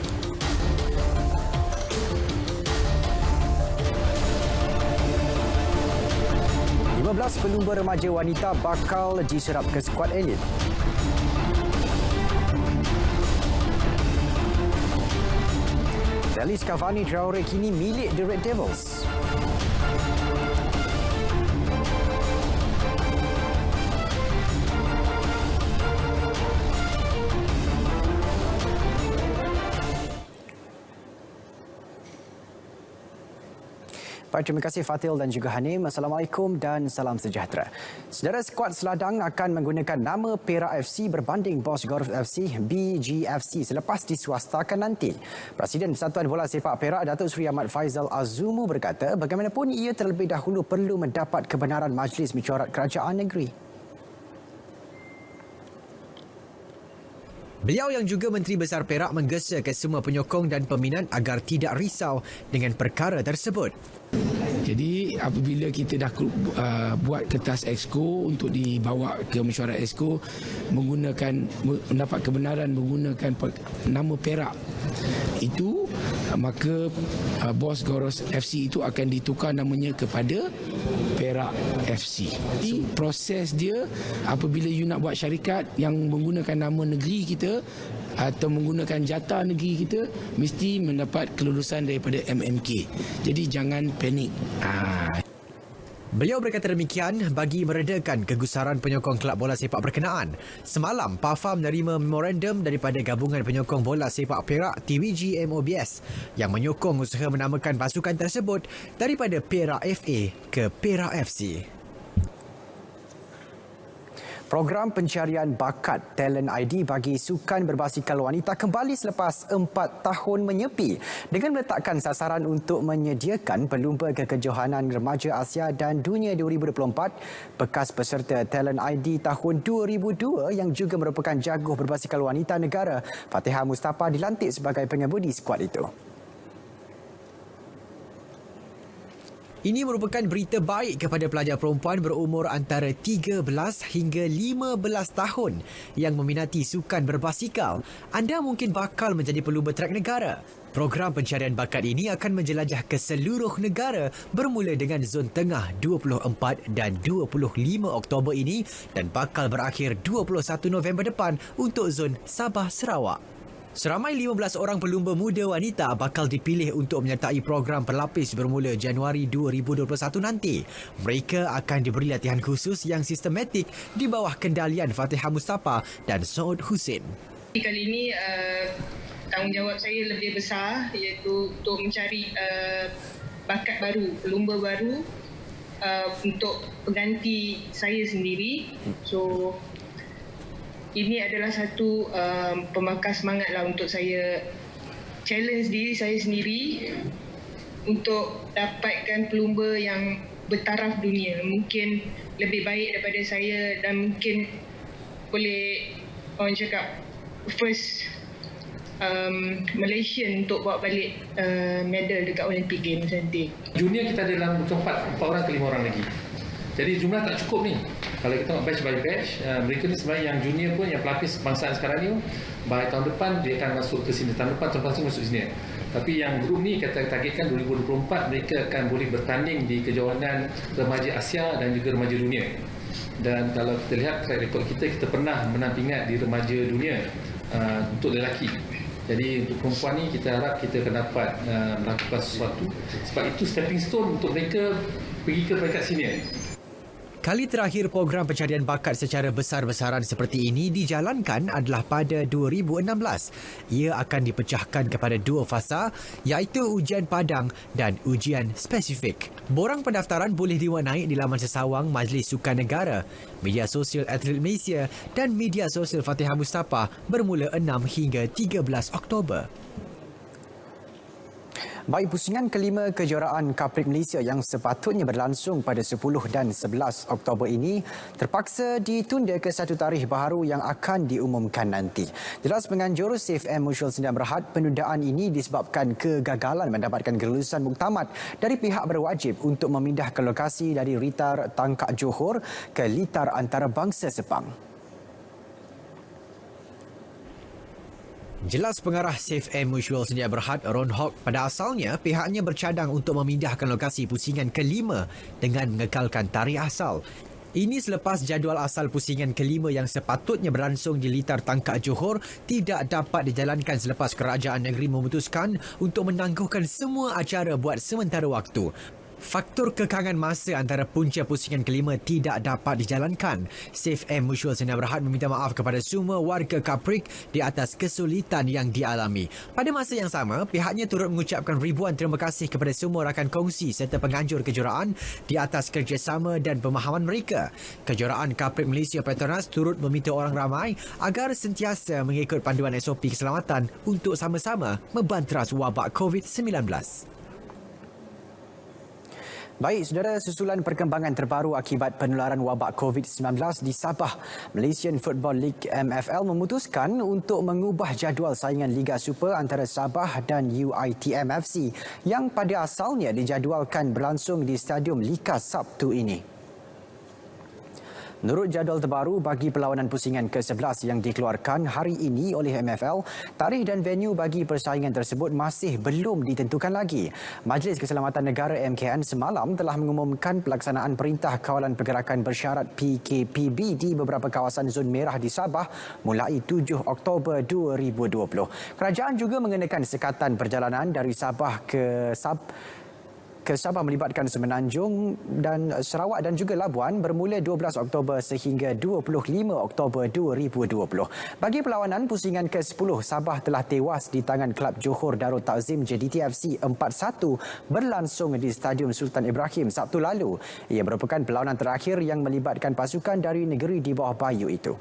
Belas pelumba remaja wanita bakal diserap ke skuad elit. Felix Cavani Traore kini milik The Red Devils. Baik, terima kasih Fatil dan juga Hanim. Assalamualaikum dan salam sejahtera. Saudara, skuad seladang akan menggunakan nama Perak FC berbanding Bos Gorus FC BGFC selepas diswastakan nanti. Presiden Persatuan Bola Sepak Perak Datuk Seri Ahmad Faizal Azumu berkata bagaimanapun ia terlebih dahulu perlu mendapat kebenaran Majlis Mesyuarat Kerajaan Negeri. Beliau yang juga Menteri Besar Perak menggesa ke semua penyokong dan peminat agar tidak risau dengan perkara tersebut. Jadi apabila kita dah buat kertas exco untuk dibawa ke mesyuarat exco mendapat kebenaran menggunakan nama Perak itu, maka Bos Gorus FC itu akan ditukar namanya kepada Perak FC. Jadi proses dia apabila you nak buat syarikat yang menggunakan nama negeri kita atau menggunakan jata negeri kita mesti mendapat kelulusan daripada MMK. Jadi jangan panik. Beliau berkata demikian bagi meredakan kegusaran penyokong kelab bola sepak berkenaan. Semalam, PAFA menerima memorandum daripada Gabungan Penyokong Bola Sepak Perak TVG MOBS yang menyokong usaha menamakan pasukan tersebut daripada Perak FA ke Perak FC. Program pencarian bakat Talent ID bagi sukan berbasikal wanita kembali selepas 4 tahun menyepi dengan meletakkan sasaran untuk menyediakan pelumba kekejohanan remaja Asia dan Dunia 2024. Bekas peserta Talent ID tahun 2002 yang juga merupakan jaguh berbasikal wanita negara, Fatihah Mustafa dilantik sebagai pengemudi skuad itu. Ini merupakan berita baik kepada pelajar perempuan berumur antara 13 hingga 15 tahun yang meminati sukan berbasikal. Anda mungkin bakal menjadi pelumba trek negara. Program pencarian bakat ini akan menjelajah ke seluruh negara bermula dengan zon tengah 24 dan 25 Oktober ini dan bakal berakhir 21 November depan untuk zon Sabah Sarawak. Seramai 15 orang pelumba muda wanita bakal dipilih untuk menyertai program pelapis bermula Januari 2021 nanti. Mereka akan diberi latihan khusus yang sistematik di bawah kendalian Fatihah Mustafa dan Saud Hussein. Kali ini tanggungjawab saya lebih besar iaitu untuk mencari bakat baru, pelumba baru untuk pengganti saya sendiri. So ini adalah satu pembakar semangat lah untuk saya challenge diri saya sendiri untuk dapatkan pelumba yang bertaraf dunia, mungkin lebih baik daripada saya dan mungkin boleh orang cakap first Malaysian untuk bawa balik medal dekat Olympic Games nanti. Junior kita ada dalam 4 orang ke 5 orang lagi. Jadi jumlah tak cukup ni. Kalau kita tengok batch by batch, mereka ni sebenarnya yang junior pun, yang pelapis kebangsaan sekarang ni, by tahun depan dia akan masuk ke sini. Tahun depan masuk sini. Tapi yang grup ni kita targetkan 2024 mereka akan boleh bertanding di kejohanan remaja Asia dan juga remaja dunia. Dan kalau kita lihat track record kita pernah menang pingat di remaja dunia untuk lelaki. Jadi untuk perempuan ni kita harap kita akan dapat melakukan sesuatu. Sebab itu stepping stone untuk mereka pergi ke peringkat senior. Kali terakhir program pencarian bakat secara besar-besaran seperti ini dijalankan adalah pada 2016. Ia akan dipecahkan kepada 2 fasa, iaitu ujian padang dan ujian spesifik. Borang pendaftaran boleh diwarnai di laman sesawang Majlis Sukan Negara, media sosial Atlet Malaysia dan media sosial Fatihah Mustafa bermula 6 hingga 13 Oktober. Baik, pusingan kelima kejuaraan Kaprik Malaysia yang sepatutnya berlangsung pada 10 dan 11 Oktober ini terpaksa ditunda ke satu tarikh baharu yang akan diumumkan nanti. Jelas penganjur CFM Mutual Sdn Bhd, penundaan ini disebabkan kegagalan mendapatkan kelulusan muktamad dari pihak berwajib untuk memindah ke lokasi dari Litar Tangkak Johor ke Litar Antarabangsa Sepang. Jelas pengarah CFM Mutual Sdn Bhd, Ron Hock, pada asalnya pihaknya bercadang untuk memindahkan lokasi pusingan kelima dengan mengekalkan tarikh asal. Ini selepas jadual asal pusingan kelima yang sepatutnya berlangsung di Litar Tangkak Johor tidak dapat dijalankan selepas kerajaan negeri memutuskan untuk menangguhkan semua acara buat sementara waktu. Faktor kekangan masa antara punca pusingan kelima tidak dapat dijalankan. CFM Mutual Sdn Bhd meminta maaf kepada semua warga Kaprik di atas kesulitan yang dialami. Pada masa yang sama, pihaknya turut mengucapkan ribuan terima kasih kepada semua rakan kongsi serta penganjur kejuaraan di atas kerjasama dan pemahaman mereka. Kejuaraan Kaprik Malaysia Petronas turut meminta orang ramai agar sentiasa mengikut panduan SOP keselamatan untuk sama-sama membanteras wabak COVID-19. Baik, saudara, susulan perkembangan terbaru akibat penularan wabak COVID-19 di Sabah, Malaysian Football League MFL memutuskan untuk mengubah jadual saingan Liga Super antara Sabah dan UiTM FC yang pada asalnya dijadualkan berlangsung di Stadium Lika Sabtu ini. Menurut jadual terbaru bagi perlawanan pusingan ke-11 yang dikeluarkan hari ini oleh MFL, tarikh dan venue bagi persaingan tersebut masih belum ditentukan lagi. Majlis Keselamatan Negara MKN semalam telah mengumumkan pelaksanaan Perintah Kawalan Pergerakan Bersyarat PKPB di beberapa kawasan zon merah di Sabah mulai 7 Oktober 2020. Kerajaan juga mengenakan sekatan perjalanan dari Sabah ke Sabah melibatkan Semenanjung dan Sarawak dan juga Labuan bermula 12 Oktober sehingga 25 Oktober 2020. Bagi perlawanan pusingan ke-10, Sabah telah tewas di tangan Kelab Johor Darul Takzim JDT-FC 4-1 berlangsung di Stadium Sultan Ibrahim Sabtu lalu. Ia merupakan perlawanan terakhir yang melibatkan pasukan dari negeri di bawah bayu itu.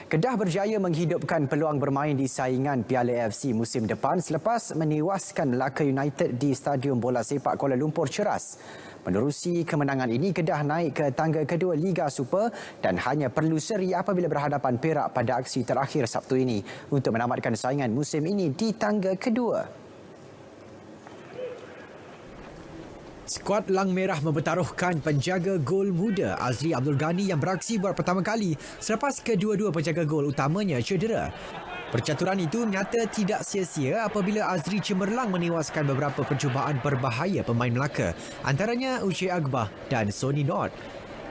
Kedah berjaya menghidupkan peluang bermain di saingan Piala AFC musim depan selepas menewaskan Melaka United di Stadium Bola Sepak Kuala Lumpur Ceras. Menerusi kemenangan ini, Kedah naik ke tangga kedua Liga Super dan hanya perlu seri apabila berhadapan Perak pada aksi terakhir Sabtu ini untuk menamatkan saingan musim ini di tangga kedua. Skuad Lang Merah mempertaruhkan penjaga gol muda Azri Abdul Ghani yang beraksi buat pertama kali selepas kedua-dua penjaga gol utamanya cedera. Percaturan itu nyata tidak sia-sia apabila Azri cemerlang menewaskan beberapa percubaan berbahaya pemain Melaka, antaranya Uche Agbah dan Sony Nord.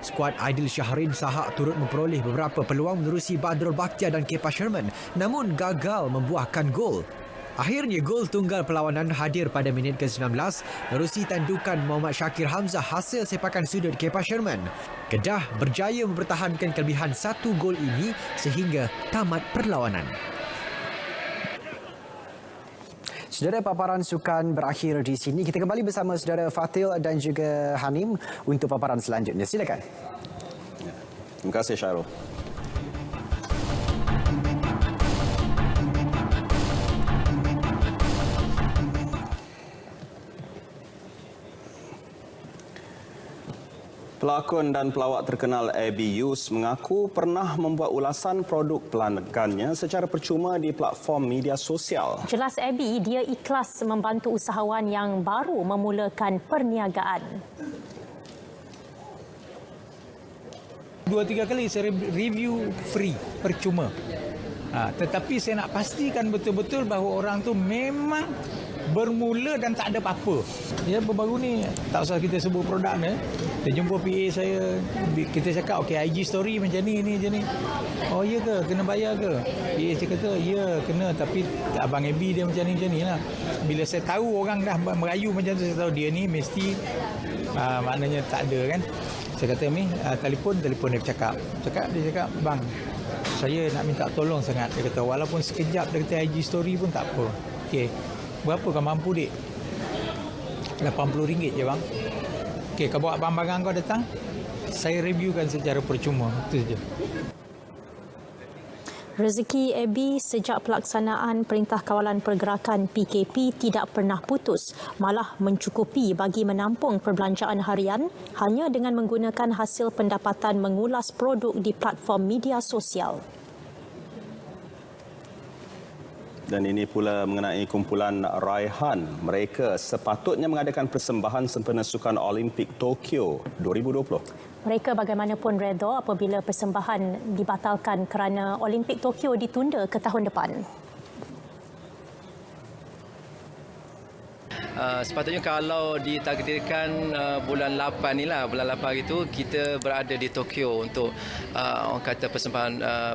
Skuad Aidil Syahrin Sahak turut memperoleh beberapa peluang menerusi Badrul Bakhtiar dan Kepa Sherman namun gagal membuahkan gol. Akhirnya gol tunggal perlawanan hadir pada minit ke-19 menerusi tandukan Muhammad Syakir Hamzah hasil sepakan sudut Kepa Sherman. Kedah berjaya mempertahankan kelebihan 1 gol ini sehingga tamat perlawanan. Saudara, paparan sukan berakhir di sini. Kita kembali bersama saudara Fatil dan juga Hanim untuk paparan selanjutnya. Silakan. Terima kasih Syahrul. Pelakon dan pelawak terkenal Abby Yus mengaku pernah membuat ulasan produk pelanggannya secara percuma di platform media sosial. Jelas Abby, dia ikhlas membantu usahawan yang baru memulakan perniagaan. 2-3 kali saya review free, percuma. Tetapi saya nak pastikan betul-betul bahawa orang tu memang bermula dan tak ada apa-apa. Ya, baru ni tak usah kita sebut produk ni. Dia jumpa PA saya, kita cakap okey IG story macam ni macam ni. Oh ya ke, kena bayar ke? PA saya kata ya kena, tapi abang Abby dia macam ni lah. Bila saya tahu orang dah merayu macam tu, saya tahu dia ni mesti maknanya tak ada kan. Saya kata ni telefon dia cakap dia cakap bang, saya nak minta tolong sangat. Dia kata walaupun sekejap, dia kata IG story pun tak apa. Okey, berapa kau mampu dik? RM80 je bang. Okey, kau bawa barang-barang kau datang, saya reviewkan secara percuma. Itu saja. Rezeki Abby sejak pelaksanaan Perintah Kawalan Pergerakan PKP tidak pernah putus, malah mencukupi bagi menampung perbelanjaan harian hanya dengan menggunakan hasil pendapatan mengulas produk di platform media sosial. Dan ini pula mengenai kumpulan Raihan. Mereka sepatutnya mengadakan persembahan sempena Sukan Olimpik Tokyo 2020. Mereka bagaimanapun redha apabila persembahan dibatalkan kerana Olimpik Tokyo ditunda ke tahun depan. Sepatutnya kalau ditakdirkan bulan 8 ni lah, bulan 8 itu kita berada di Tokyo untuk orang kata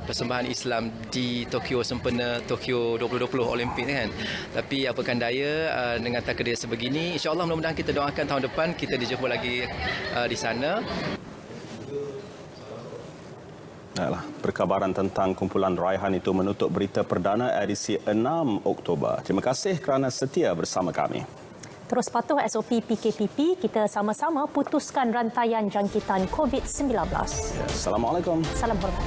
persembahan Islam di Tokyo sempena Tokyo 2020 Olimpik ni kan. Tapi apakan daya dengan takdir sebegini, insya-Allah mudah-mudahan kita doakan tahun depan kita dijumpa lagi di sana. Baiklah, perkabaran tentang kumpulan Raihan itu menutup berita perdana edisi 6 Oktober. Terima kasih kerana setia bersama kami. Terus patuh SOP PKPP, kita sama-sama putuskan rantaian jangkitan COVID-19. Assalamualaikum. Salam hormat.